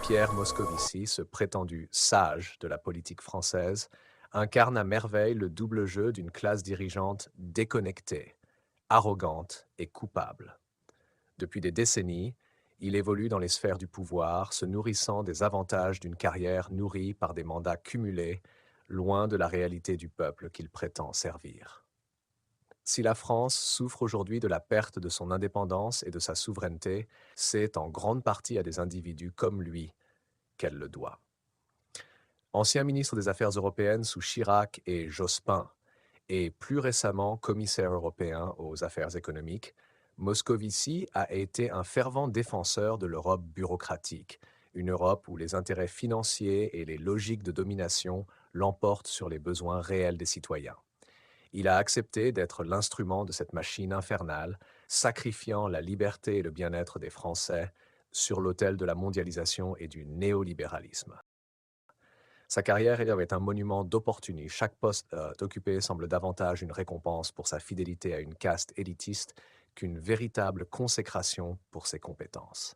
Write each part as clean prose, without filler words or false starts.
Pierre Moscovici, ce prétendu sage de la politique française, incarne à merveille le double jeu d'une classe dirigeante déconnectée, arrogante et coupable. Depuis des décennies, il évolue dans les sphères du pouvoir, se nourrissant des avantages d'une carrière nourrie par des mandats cumulés, loin de la réalité du peuple qu'il prétend servir. Si la France souffre aujourd'hui de la perte de son indépendance et de sa souveraineté, c'est en grande partie à des individus comme lui qu'elle le doit. Ancien ministre des Affaires européennes sous Chirac et Jospin, et plus récemment commissaire européen aux affaires économiques, Moscovici a été un fervent défenseur de l'Europe bureaucratique, une Europe où les intérêts financiers et les logiques de domination l'emportent sur les besoins réels des citoyens. Il a accepté d'être l'instrument de cette machine infernale, sacrifiant la liberté et le bien-être des Français sur l'autel de la mondialisation et du néolibéralisme. Sa carrière est un monument d'opportunisme. Chaque poste occupé semble davantage une récompense pour sa fidélité à une caste élitiste qu'une véritable consécration pour ses compétences.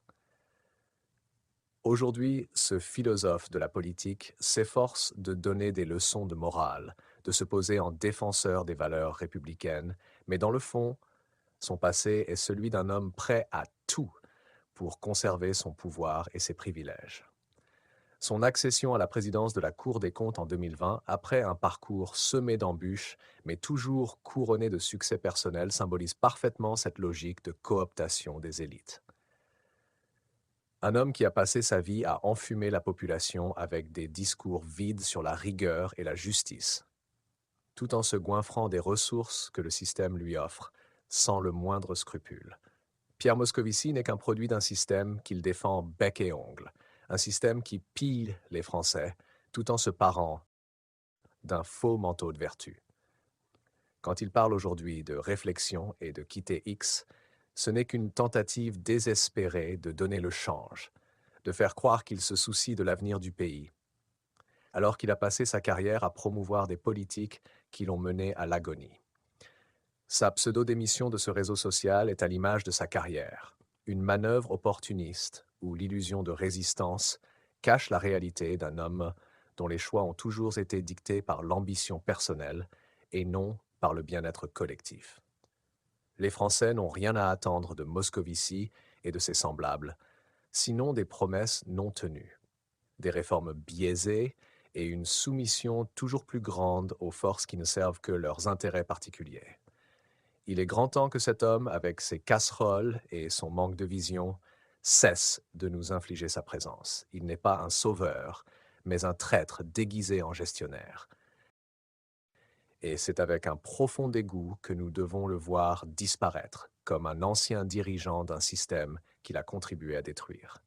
Aujourd'hui, ce philosophe de la politique s'efforce de donner des leçons de morale, de se poser en défenseur des valeurs républicaines, mais dans le fond, son passé est celui d'un homme prêt à tout pour conserver son pouvoir et ses privilèges. Son accession à la présidence de la Cour des comptes en 2020, après un parcours semé d'embûches, mais toujours couronné de succès personnels, symbolise parfaitement cette logique de cooptation des élites. Un homme qui a passé sa vie à enfumer la population avec des discours vides sur la rigueur et la justice, tout en se goinfrant des ressources que le système lui offre, sans le moindre scrupule. Pierre Moscovici n'est qu'un produit d'un système qu'il défend bec et ongle, un système qui pille les Français tout en se parant d'un faux manteau de vertu. Quand il parle aujourd'hui de réflexion et de quitter X, ce n'est qu'une tentative désespérée de donner le change, de faire croire qu'il se soucie de l'avenir du pays, alors qu'il a passé sa carrière à promouvoir des politiques qui l'ont mené à l'agonie. Sa pseudo-démission de ce réseau social est à l'image de sa carrière, une manœuvre opportuniste où l'illusion de résistance cache la réalité d'un homme dont les choix ont toujours été dictés par l'ambition personnelle et non par le bien-être collectif. Les Français n'ont rien à attendre de Moscovici et de ses semblables, sinon des promesses non tenues, des réformes biaisées et une soumission toujours plus grande aux forces qui ne servent que leurs intérêts particuliers. Il est grand temps que cet homme, avec ses casseroles et son manque de vision, cesse de nous infliger sa présence. Il n'est pas un sauveur, mais un traître déguisé en gestionnaire. Et c'est avec un profond dégoût que nous devons le voir disparaître, comme un ancien dirigeant d'un système qu'il a contribué à détruire.